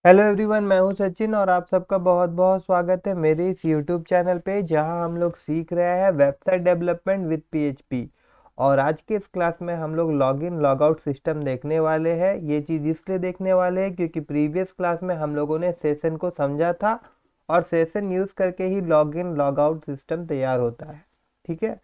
Hello everyone, मैं हूं सचिन और आप सबका बहुत बहुत स्वागत है मेरे इस यूट्यूब चैनल पे जहां हम लोग सीख रहे हैं वेबसाइट डेवलपमेंट विद पीएचपी। और आज के इस क्लास में हम लोग लॉगिन लॉगआउट सिस्टम देखने वाले हैं। ये चीज़ इसलिए देखने वाले हैं क्योंकि प्रीवियस क्लास में हम लोगों ने सेशन को समझा था और सेशन यूज़ करके ही लॉगिन लॉगआउट सिस्टम तैयार होता है। ठीक है,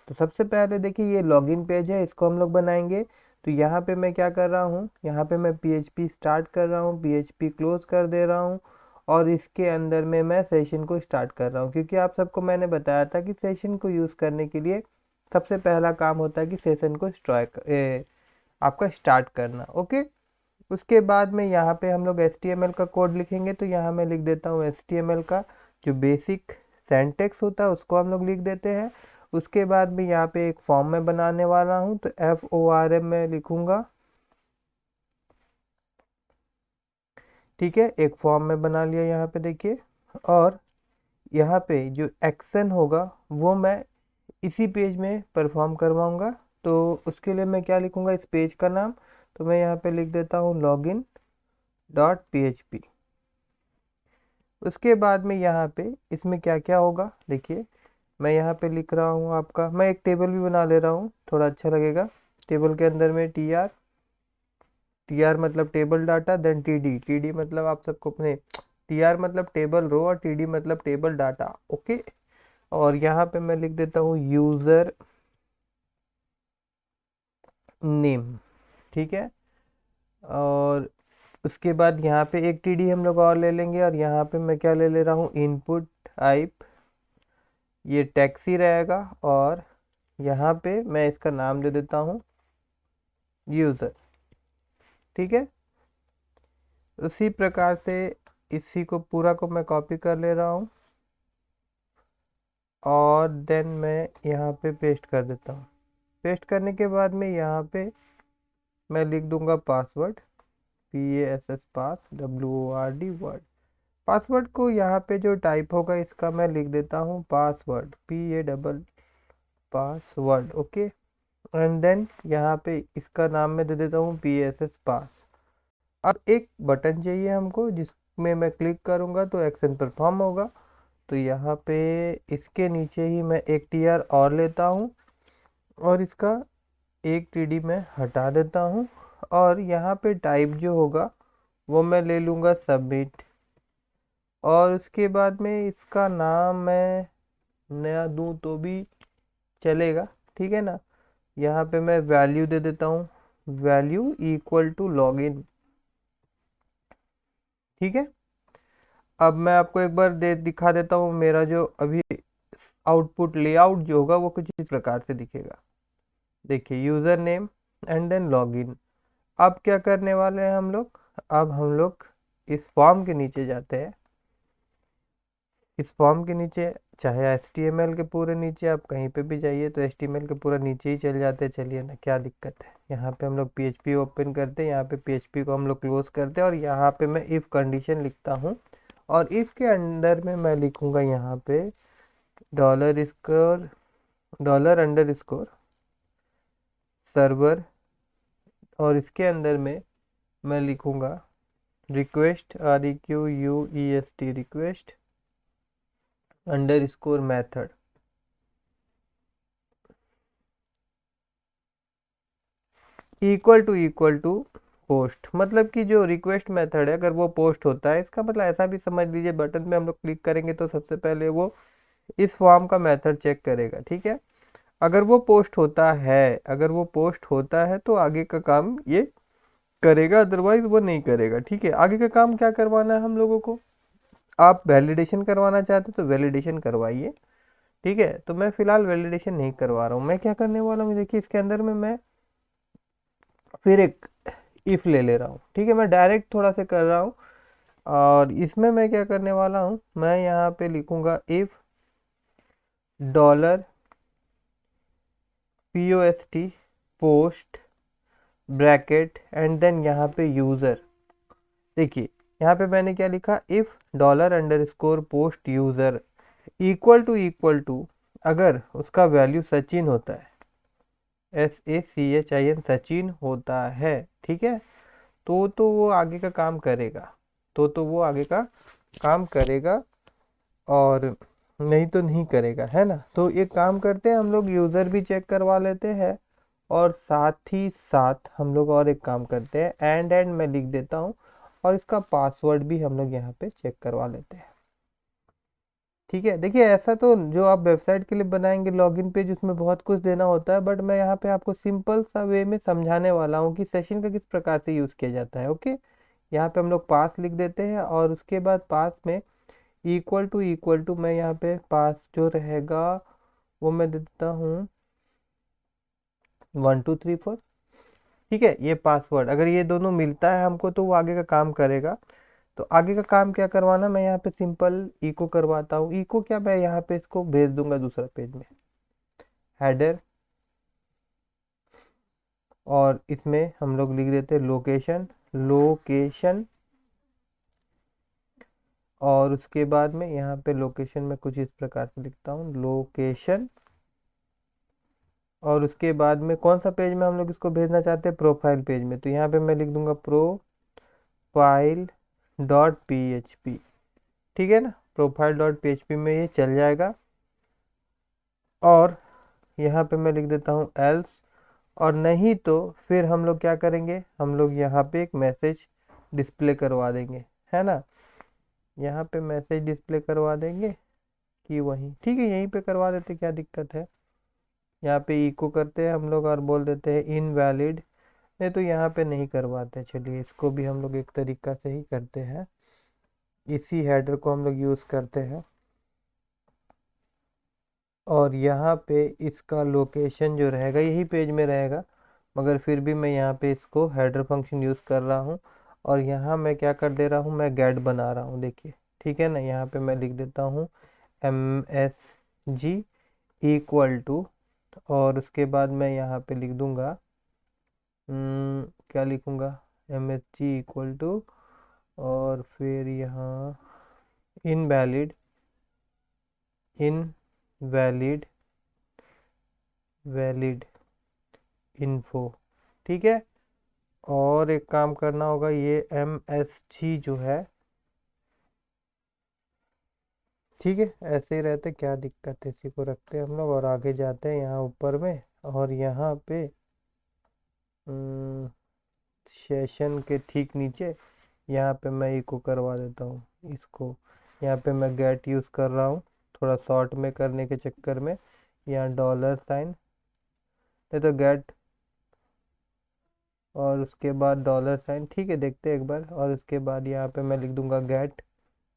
तो सबसे पहले देखिए ये लॉगिन पेज है, इसको हम लोग बनाएंगे। तो यहाँ पे मैं क्या कर रहा हूँ, यहाँ पे मैं पीएचपी स्टार्ट कर रहा हूँ, पीएचपी क्लोज कर दे रहा हूँ और इसके अंदर में मैं सेशन को स्टार्ट कर रहा हूँ क्योंकि आप सबको मैंने बताया था कि सेशन को यूज़ करने के लिए सबसे पहला काम होता है कि सेशन को आपका स्टार्ट करना। ओके, उसके बाद में यहाँ पे हम लोग HTML का कोड लिखेंगे। तो यहाँ मैं लिख देता हूँ HTML का जो बेसिक सिंटैक्स होता है उसको हम लोग लिख देते हैं। उसके बाद में यहाँ पे एक फॉर्म में बनाने वाला हूँ तो FORM में लिखूंगा। ठीक है, एक फॉर्म में बना लिया यहाँ पे देखिए। और यहाँ पे जो एक्शन होगा वो मैं इसी पेज में परफॉर्म करवाऊंगा। तो उसके लिए मैं क्या लिखूंगा, इस पेज का नाम, तो मैं यहाँ पे लिख देता हूँ लॉगिन डॉट PHP। उसके बाद में यहाँ पे इसमें क्या क्या होगा देखिए, मैं यहाँ पे लिख रहा हूँ आपका, मैं एक टेबल भी बना ले रहा हूँ, थोड़ा अच्छा लगेगा। टेबल के अंदर में टी आर मतलब table data, then T D मतलब आप सबको अपने, टी आर मतलब टेबल रो और टी डी मतलब टेबल डाटा। ओके, और यहाँ पे मैं लिख देता हूँ यूज़र नेम। ठीक है, और उसके बाद यहाँ पे एक टीडी हम लोग और ले लेंगे और यहाँ पे मैं क्या ले ले रहा हूँ, इनपुट टाइप, ये टैक्सी रहेगा। और यहाँ पे मैं इसका नाम दे देता हूँ यूज़र। ठीक है, उसी प्रकार से इसी को पूरा को मैं कॉपी कर ले रहा हूँ और देन मैं यहाँ पे पेस्ट कर देता हूँ। पेस्ट करने के बाद में यहाँ पे मैं लिख दूंगा पासवर्ड, PASS पास WORD वर्ड। पासवर्ड को यहाँ पे जो टाइप होगा इसका मैं लिख देता हूँ password, password. Okay, and then यहाँ पे इसका नाम मैं दे देता हूँ PSS पास। अब एक बटन चाहिए हमको जिसमें मैं क्लिक करूँगा तो एक्शन परफॉर्म होगा। तो यहाँ पे इसके नीचे ही मैं एक TR और लेता हूँ और इसका एक TD मैं हटा देता हूँ और यहाँ पे टाइप जो होगा वो मैं ले लूँगा सबमिट। और उसके बाद में इसका नाम मैं नया दूँ तो भी चलेगा, ठीक है ना। यहाँ पे मैं वैल्यू दे देता हूँ, वैल्यू इक्वल टू लॉगिन। ठीक है, अब मैं आपको एक बार दिखा देता हूँ मेरा जो अभी आउटपुट लेआउट जो होगा वो कुछ इस प्रकार से दिखेगा। देखिए user name and then login. अब क्या करने वाले हैं हम लोग, अब हम लोग इस फॉर्म के नीचे जाते हैं। इस फॉर्म के नीचे चाहे HTML के पूरे नीचे आप कहीं पे भी जाइए तो HTML के पूरा नीचे ही चल जाते हैं। चलिए ना, क्या दिक्कत है। यहाँ पे हम लोग PHP ओपन करते हैं, यहाँ पे PHP को हम लोग क्लोज करते हैं और यहाँ पे मैं इफ़ कंडीशन लिखता हूँ। और इफ़ के अंदर में मैं लिखूँगा यहाँ पे $_सर्वर और इसके अंदर में मैं लिखूँगा request REQUEST request _method equal to post. मतलब कि जो रिक्वेस्ट मेथड है अगर वो पोस्ट होता है, इसका मतलब ऐसा भी समझ लीजिए बटन पे हम लोग क्लिक करेंगे तो सबसे पहले वो इस फॉर्म का मेथड चेक करेगा। ठीक है, अगर वो पोस्ट होता है, अगर वो पोस्ट होता है तो आगे का काम ये करेगा, अदरवाइज वो नहीं करेगा। ठीक है, आगे का काम क्या करवाना है हम लोगों को, आप वैलिडेशन करवाना चाहते तो वैलिडेशन करवाइए। ठीक है, तो मैं फिलहाल वैलिडेशन नहीं करवा रहा हूँ। मैं क्या करने वाला हूँ देखिए, इसके अंदर में मैं फिर एक इफ ले रहा हूँ। ठीक है, मैं डायरेक्ट थोड़ा सा कर रहा हूँ और इसमें मैं क्या करने वाला हूँ, मैं यहाँ पे लिखूंगा if $POST post bracket and then यहाँ पे यूज़र। देखिए यहाँ पे मैंने क्या लिखा, if $_post user equal to अगर उसका वैल्यू सचिन होता है, SACHIN सचिन होता है। ठीक है, तो वो आगे का काम करेगा। तो वो आगे का काम करेगा, और नहीं तो नहीं करेगा, है ना। तो एक काम करते हैं, हम लोग यूज़र भी चेक करवा लेते हैं, और साथ ही साथ हम लोग और एक काम करते हैं, एंड मैं लिख देता हूँ, और इसका पासवर्ड भी हम लोग यहाँ पे चेक करवा लेते हैं। ठीक है, देखिए ऐसा तो जो आप वेबसाइट के लिए बनाएंगे लॉगिन पेज, उसमें बहुत कुछ देना होता है, बट मैं यहाँ पे आपको सिंपल सा वे में समझाने वाला हूँ कि सेशन का किस प्रकार से यूज़ किया जाता है। ओके, यहाँ पे हम लोग पास लिख देते हैं, और उसके बाद पास में इक्वल टू मैं यहाँ पे पास जो रहेगा वो मैं दे देता हूँ 1234। ठीक है, ये पासवर्ड अगर ये दोनों मिलता है हमको तो वो आगे का काम करेगा। तो आगे का काम क्या करवाना, मैं यहाँ पे सिंपल इको करवाता हूँ। इको क्या, मैं यहाँ पे इसको भेज दूंगा दूसरा पेज में, हेडर, और इसमें हम लोग लिख देते हैं लोकेशन, लोकेशन, और उसके बाद में यहाँ पे लोकेशन में कुछ इस प्रकार से लिखता हूँ, लोकेशन, और उसके बाद में कौन सा पेज में हम लोग इसको भेजना चाहते हैं, प्रोफाइल पेज में। तो यहाँ पे मैं लिख दूंगा प्रोफाइल डॉट पी। ठीक है ना, प्रोफाइल डॉट पी में ये चल जाएगा, और यहाँ पे मैं लिख देता हूँ एल्स, और नहीं तो फिर हम लोग क्या करेंगे, हम लोग यहाँ पे एक मैसेज डिस्प्ले करवा देंगे, है ना। यहाँ पे मैसेज डिस्प्ले करवा देंगे कि वहीं, ठीक है, यहीं पे करवा देते, क्या दिक्कत है। यहाँ पे इको करते हैं हम लोग और बोल देते हैं इनवैलिड। नहीं तो यहाँ पे नहीं करवाते, चलिए इसको भी हम लोग एक तरीका से ही करते हैं, इसी हेडर को हम लोग यूज़ करते हैं, और यहाँ पे इसका लोकेशन जो रहेगा यही पेज में रहेगा, मगर फिर भी मैं यहाँ पे इसको हेडर फंक्शन यूज़ कर रहा हूँ, और यहाँ मैं क्या कर दे रहा हूँ, मैं गेट बना रहा हूँ, देखिए। ठीक है ना, यहाँ पे मैं लिख देता हूँ MSG इक्वल टू, और उसके बाद मैं यहाँ पे लिख दूँगा, क्या लिखूँगा, MSG इक्वल टू, और फिर यहाँ इनवैलिड, इनवैलिड वैलिड इन्फो। ठीक है, और एक काम करना होगा, ये MSG जो है, ठीक है, ऐसे ही रहते, क्या दिक्कत है, इसी को रखते हैं हम लोग, और आगे जाते हैं यहाँ ऊपर में, और यहाँ पे सेशन के ठीक नीचे यहाँ पे मैं इको करवा देता हूँ इसको। यहाँ पे मैं गेट यूज़ कर रहा हूँ, थोड़ा शॉर्ट में करने के चक्कर में, यहाँ डॉलर साइन, नहीं तो गेट, और उसके बाद डॉलर साइन। ठीक है, देखते हैं एक बार, और उसके बाद यहाँ पे मैं लिख दूंगा गेट,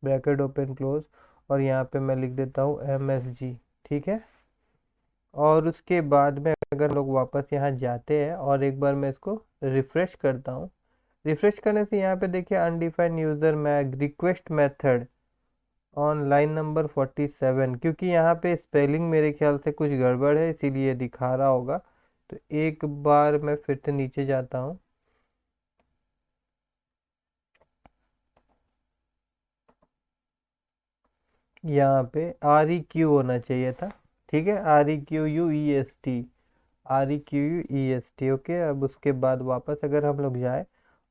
ब्रैकेट ओपन क्लोज, और यहाँ पे मैं लिख देता हूँ MSG। ठीक है, और उसके बाद में अगर लोग वापस यहाँ जाते हैं, और एक बार मैं इसको रिफ़्रेश करता हूँ, रिफ़्रेश करने से यहाँ पे देखिए undefined user mag request method on line number 47, क्योंकि यहाँ पे स्पेलिंग मेरे ख्याल से कुछ गड़बड़ है, इसीलिए दिखा रहा होगा। तो एक बार मैं फिर से नीचे जाता हूँ, यहाँ पे REQ होना चाहिए था। ठीक है, REQUEST, ओके। अब उसके बाद वापस अगर हम लोग जाए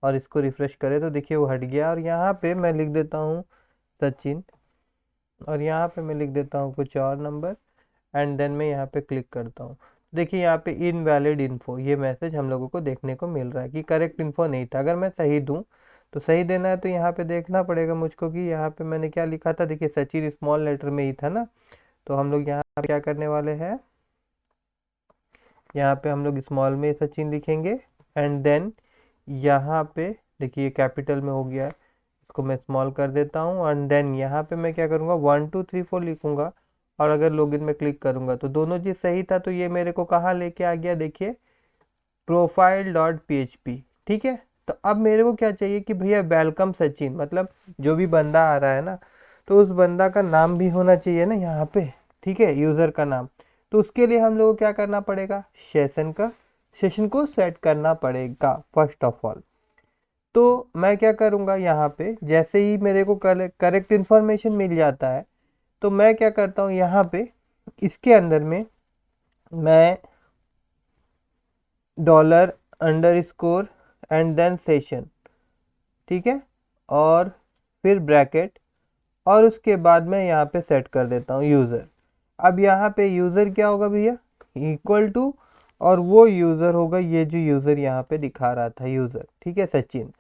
और इसको रिफ़्रेश करें तो देखिए वो हट गया, और यहाँ पे मैं लिख देता हूँ सचिन, और यहाँ पे मैं लिख देता हूँ कुछ और नंबर, एंड देन मैं यहाँ पे क्लिक करता हूँ। देखिए यहाँ पे इनवैलिड इन्फो ये मैसेज हम लोगों को देखने को मिल रहा है कि करेक्ट इन्फो नहीं था। अगर मैं सही दूँ तो सही देना है, तो यहाँ पे देखना पड़ेगा मुझको कि यहाँ पे मैंने क्या लिखा था। देखिए सचिन स्मॉल लेटर में ही था ना, तो हम लोग यहाँ पे क्या करने वाले हैं, यहाँ पे हम लोग स्मॉल में सचिन लिखेंगे, एंड देन यहाँ पे देखिए कैपिटल में हो गया है, इसको मैं स्मॉल कर देता हूँ, एंड देन यहाँ पे मैं क्या करूँगा 1234 लिखूँगा, और अगर लॉगिन में क्लिक करूँगा तो दोनों चीज़ सही था, तो ये मेरे को कहाँ लेके आ गया, देखिए profile.php। ठीक है, तो अब मेरे को क्या चाहिए कि भैया वेलकम सचिन, मतलब जो भी बंदा आ रहा है ना, तो उस बंदा का नाम भी होना चाहिए ना यहाँ पे। ठीक है, यूज़र का नाम। तो उसके लिए हम लोग को क्या करना पड़ेगा, सेशन को सेट करना पड़ेगा फर्स्ट ऑफ ऑल। तो मैं क्या करूँगा, यहाँ पे जैसे ही मेरे को करेक्ट इन्फॉर्मेशन मिल जाता है, तो मैं क्या करता हूँ, यहाँ पे इसके अंदर में मैं $_, एंड देन सेशन, ठीक है, और फिर ब्रैकेट, और उसके बाद मैं यहाँ पे सेट कर देता हूँ यूज़र। अब यहाँ पे यूज़र क्या होगा भैया, इक्वल टू, और वो यूज़र होगा ये जो यूज़र यहाँ पे दिखा रहा था यूज़र, ठीक है, सचिन।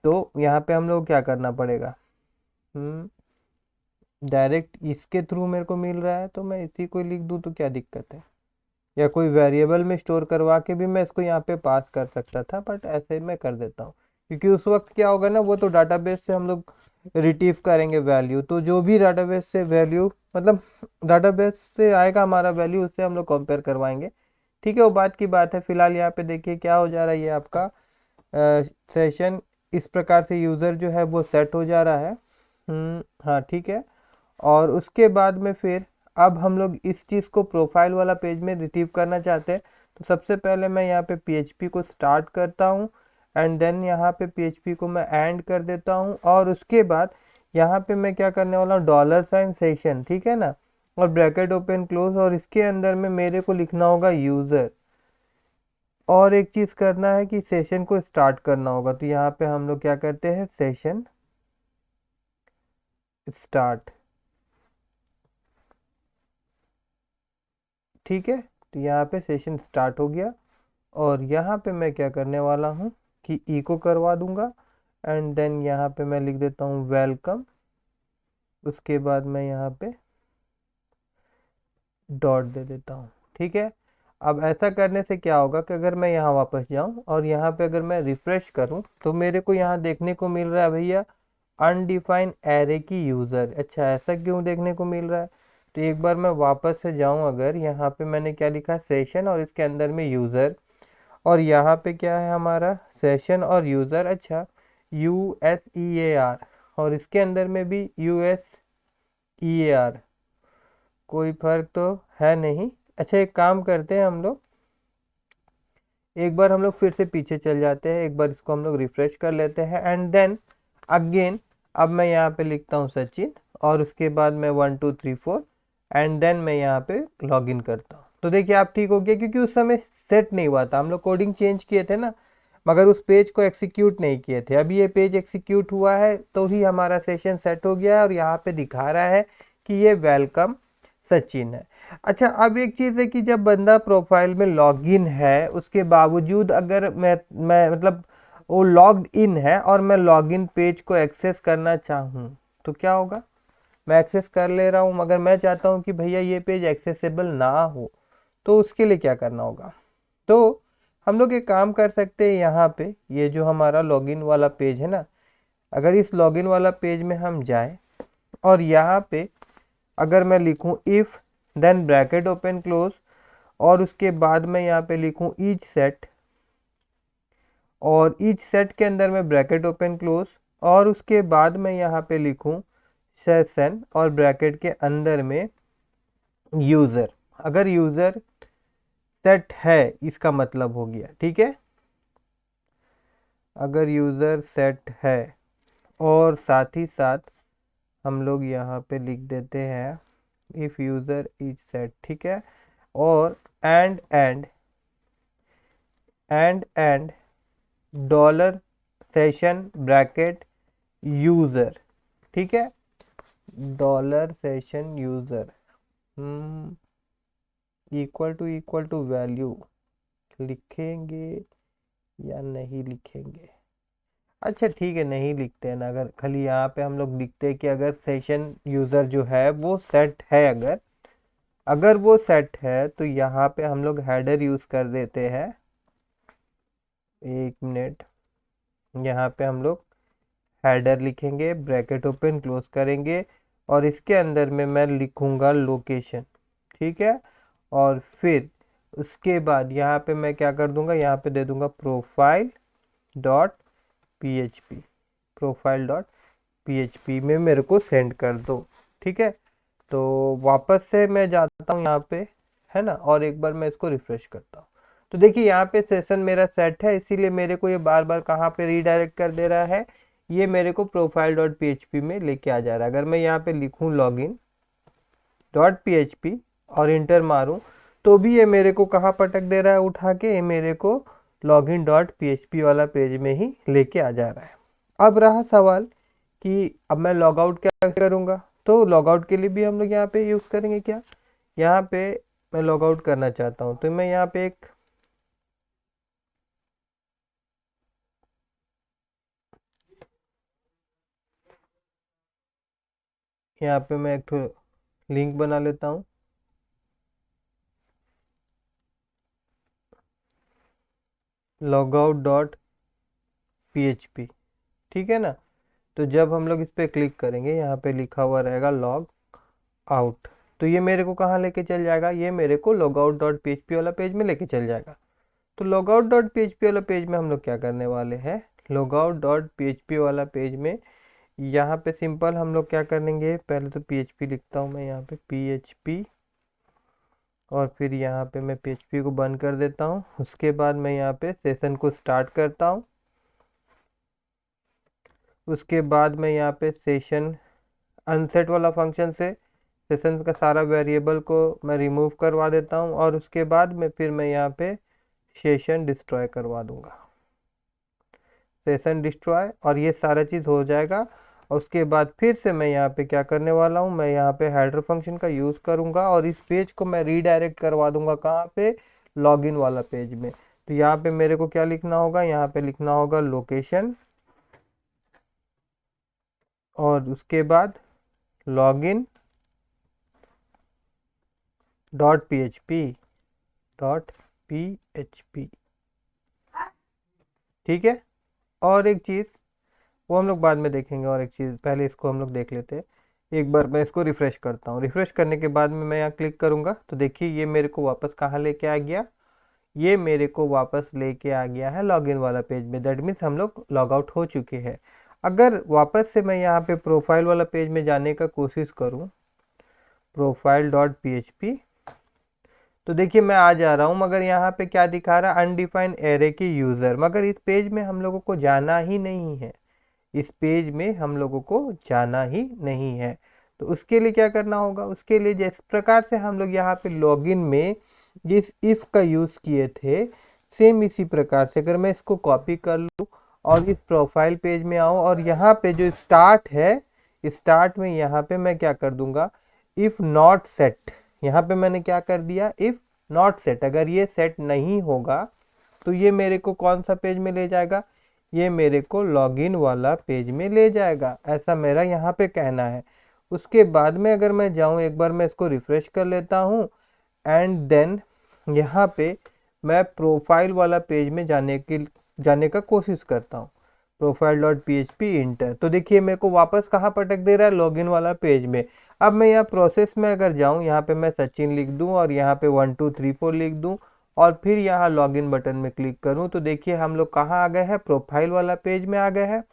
तो यहाँ पे हम लोग क्या करना पड़ेगा, डायरेक्ट इसके थ्रू मेरे को मिल रहा है तो मैं इसी को लिख दूँ तो क्या दिक्कत है, या कोई वेरिएबल में स्टोर करवा के भी मैं इसको यहाँ पे पास कर सकता था, बट ऐसे मैं कर देता हूँ क्योंकि उस वक्त क्या होगा ना, वो तो डाटाबेस से हम लोग रिट्रीव करेंगे वैल्यू, तो जो भी डाटाबेस से वैल्यू मतलब डाटाबेस से आएगा हमारा वैल्यू, उससे हम लोग कंपेयर करवाएंगे, ठीक है, वो बात की बात है। फिलहाल यहाँ पे देखिए क्या हो जा रहा है, ये आपका सेशन इस प्रकार से यूज़र जो है वो सेट हो जा रहा है। हाँ ठीक है। और उसके बाद में फिर अब हम लोग इस चीज़ को प्रोफाइल वाला पेज में रिट्रीव करना चाहते हैं, तो सबसे पहले मैं यहाँ पे PHP को स्टार्ट करता हूँ, एंड देन यहाँ पे PHP को मैं एंड कर देता हूँ, और उसके बाद यहाँ पे मैं क्या करने वाला हूँ, $ सेशन, ठीक है ना, और ब्रैकेट ओपन क्लोज, और इसके अंदर में मेरे को लिखना होगा यूज़र, और एक चीज़ करना है कि सेशन को स्टार्ट करना होगा, तो यहाँ पे हम लोग क्या करते हैं, सेशन स्टार्ट, ठीक है, तो यहाँ पे सेशन स्टार्ट हो गया, और यहाँ पे मैं क्या करने वाला हूँ कि इको करवा दूंगा, एंड देन यहाँ पे मैं लिख देता हूँ वेलकम, उसके बाद मैं यहाँ पे डॉट दे देता हूँ, ठीक है। अब ऐसा करने से क्या होगा कि अगर मैं यहाँ वापस जाऊँ और यहाँ पे अगर मैं रिफ्रेश करूँ तो मेरे को यहाँ देखने को मिल रहा है भैया अनडिफाइंड एरे की यूज़र। अच्छा, ऐसा क्यों देखने को मिल रहा है, तो एक बार मैं वापस से जाऊँ, अगर यहाँ पे मैंने क्या लिखा, सेशन, और इसके अंदर में यूज़र, और यहाँ पे क्या है हमारा सेशन और यूज़र, अच्छा USEAR, और इसके अंदर में भी USEAR, कोई फर्क तो है नहीं। अच्छा, एक काम करते हैं हम लोग, एक बार हम लोग फिर से पीछे चल जाते हैं, एक बार इसको हम लोग रिफ्रेश कर लेते हैं, एंड देन अगेन अब मैं यहाँ पे लिखता हूँ सचिन, और उसके बाद मैं 1 2 3 4, एंड देन मैं यहाँ पे लॉगिन करता हूँ। तो देखिए आप ठीक हो गया, क्योंकि उस समय सेट नहीं हुआ था, हम लोग कोडिंग चेंज किए थे ना, मगर उस पेज को एग्जीक्यूट नहीं किए थे। अभी ये पेज एग्जीक्यूट हुआ है तो ही हमारा सेशन सेट हो गया है, और यहाँ पे दिखा रहा है कि ये वेलकम सचिन है। अच्छा, अब एक चीज़ है कि जब बंदा प्रोफाइल में लॉगिन है उसके बावजूद अगर मैं मतलब वो लॉग्ड इन है और मैं लॉगिन पेज को एक्सेस करना चाहूँ तो क्या होगा, मैं एक्सेस कर ले रहा हूँ मगर मैं चाहता हूँ कि भैया ये पेज एक्सेसिबल ना हो, तो उसके लिए क्या करना होगा, तो हम लोग एक काम कर सकते हैं, यहाँ पे ये जो हमारा लॉगिन वाला पेज है ना, अगर इस लॉगिन वाला पेज में हम जाए और यहाँ पे अगर मैं लिखूँ if then bracket open close, और उसके बाद मैं यहाँ पे लिखूँ ईच सेट, और ईच सेट के अंदर में ब्रैकेट ओपन क्लोज, और उसके बाद मैं यहाँ पे लिखूँ सेशन और ब्रैकेट के अंदर में यूज़र। अगर यूज़र सेट है इसका मतलब हो गया, ठीक है, अगर यूज़र सेट है, और साथ ही साथ हम लोग यहाँ पे लिख देते हैं इफ़ यूज़र इज सेट, ठीक है, और and dollar session bracket user, ठीक है, dollar session user equal to value लिखेंगे या नहीं लिखेंगे, अच्छा ठीक है नहीं लिखते हैं ना, अगर खाली यहाँ पे हम लोग लिखते हैं कि अगर सेशन यूज़र जो है वो सेट है, अगर वो सेट है तो यहाँ पे हम लोग हेडर यूज़ कर देते हैं, एक मिनट, यहाँ पे हम लोग हेडर लिखेंगे, ब्रैकेट ओपन क्लोज करेंगे, और इसके अंदर में मैं लिखूँगा लोकेशन, ठीक है, और फिर उसके बाद यहाँ पे मैं क्या कर दूँगा, यहाँ पे दे दूँगा profile.php, profile.php में मेरे को सेंड कर दो, ठीक है। तो वापस से मैं जाता हूँ यहाँ पे, है ना, और एक बार मैं इसको रिफ्रेश करता हूँ, तो देखिए यहाँ पे सेशन मेरा सेट है, इसीलिए मेरे को ये बार बार कहाँ पे रीडायरेक्ट कर दे रहा है, ये मेरे को profile.php में लेके आ जा रहा है। अगर मैं यहाँ पे लिखूँ login.php और इंटर मारूँ तो भी ये मेरे को कहाँ पटक दे रहा है उठा के, ये मेरे को login.php वाला पेज में ही लेके आ जा रहा है। अब रहा सवाल कि अब मैं लॉग आउट क्या करूँगा, तो लॉग आउट के लिए भी हम लोग यहाँ पे यूज़ करेंगे क्या, यहाँ पे मैं लॉग आउट करना चाहता हूँ तो मैं यहाँ पे एक लिंक बना लेता हूँ। logout.php, ठीक है ना। तो जब हम लोग इस पर क्लिक करेंगे, यहाँ पे लिखा हुआ रहेगा लॉग आउट, तो ये मेरे को कहाँ लेके चल जाएगा, ये मेरे को logout.php वाला पेज में लेके चल जाएगा। तो logout.php वाला पेज में हम लोग क्या करने वाले हैं, logout.php वाला पेज में यहाँ पे सिंपल हम लोग क्या करेंगे, पहले तो php लिखता हूँ मैं यहाँ पे php, और फिर यहाँ पे मैं php को बंद कर देता हूँ। उसके बाद मैं यहाँ पे सेशन को स्टार्ट करता हूँ। उसके बाद मैं यहाँ पे सेशन अनसेट वाला फंक्शन से सेशन का सारा वेरिएबल को मैं रिमूव करवा देता हूँ, और उसके बाद में फिर मैं यहाँ पे सेशन डिस्ट्रॉय करवा दूंगा, सेशन डिस्ट्रॉय, और ये सारा चीज़ हो जाएगा। और उसके बाद फिर से मैं यहाँ पे क्या करने वाला हूँ, मैं यहाँ पे हेडर फंक्शन का यूज़ करूँगा और इस पेज को मैं रीडायरेक्ट करवा दूंगा कहाँ पे, लॉगिन वाला पेज में। तो यहाँ पे मेरे को क्या लिखना होगा, यहाँ पे लिखना होगा लोकेशन, और उसके बाद login dot P H P, ठीक है। और एक चीज़ वो हम लोग बाद में देखेंगे, और एक चीज़ पहले इसको हम लोग देख लेते हैं। एक बार मैं इसको रिफ़्रेश करता हूँ, रिफ़्रेश करने के बाद में मैं यहाँ क्लिक करूँगा तो देखिए ये मेरे को वापस कहाँ लेके आ गया, ये मेरे को वापस लेके आ गया है लॉगिन वाला पेज में। दैट मीन्स हम लोग लॉग आउट हो चुके हैं। अगर वापस से मैं यहाँ पे प्रोफाइल वाला पेज में जाने का कोशिश करूँ, profile.php, तो देखिए मैं आ जा रहा हूँ, मगर यहाँ पे क्या दिखा रहा है, अनडिफाइंड एरे के यूज़र। मगर इस पेज में हम लोगों को जाना ही नहीं है, इस पेज में हम लोगों को जाना ही नहीं है। तो उसके लिए क्या करना होगा, उसके लिए जिस प्रकार से हम लोग यहाँ पे लॉगिन में जिस इफ़ का यूज़ किए थे, सेम इसी प्रकार से अगर मैं इसको कॉपी कर लूँ और इस प्रोफाइल पेज में आऊँ, और यहाँ पे जो स्टार्ट है, स्टार्ट में यहाँ पे मैं क्या कर दूंगा, इफ़ नॉट सेट, यहाँ पे मैंने क्या कर दिया, इफ़ नॉट सेट, अगर ये सेट नहीं होगा तो ये मेरे को कौन सा पेज में ले जाएगा, ये मेरे को लॉगिन वाला पेज में ले जाएगा, ऐसा मेरा यहाँ पे कहना है। उसके बाद में अगर मैं जाऊँ, एक बार मैं इसको रिफ़्रेश कर लेता हूँ, एंड देन यहाँ पे मैं प्रोफाइल वाला पेज में जाने का कोशिश करता हूँ, profile.php इंटर, तो देखिए मेरे को वापस कहाँ पटक दे रहा है, लॉगिन वाला पेज में। अब मैं यहाँ प्रोसेस में अगर जाऊँ, यहाँ पे मैं सचिन लिख दूँ और यहाँ पे 1 2 3 4 लिख दूँ, और फिर यहाँ लॉगिन बटन में क्लिक करूँ, तो देखिए हम लोग कहाँ आ गए हैं, प्रोफाइल वाला पेज में आ गए हैं।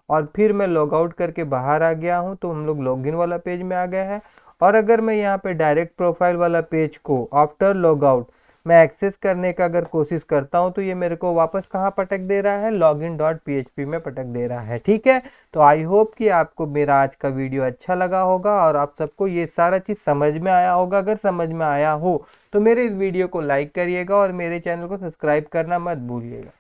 और फिर मैं लॉग आउट करके बाहर आ गया हूँ तो हम लोग लॉगिन वाला पेज में आ गए हैं। और अगर मैं यहाँ पे डायरेक्ट प्रोफाइल वाला पेज को आफ्टर लॉग आउट मैं एक्सेस करने का अगर कोशिश करता हूँ, तो ये मेरे को वापस कहाँ पटक दे रहा है, login.php में पटक दे रहा है, ठीक है। तो आई होप कि आपको मेरा आज का वीडियो अच्छा लगा होगा और आप सबको ये सारा चीज़ समझ में आया होगा। अगर समझ में आया हो तो मेरे इस वीडियो को लाइक करिएगा और मेरे चैनल को सब्सक्राइब करना मत भूलिएगा।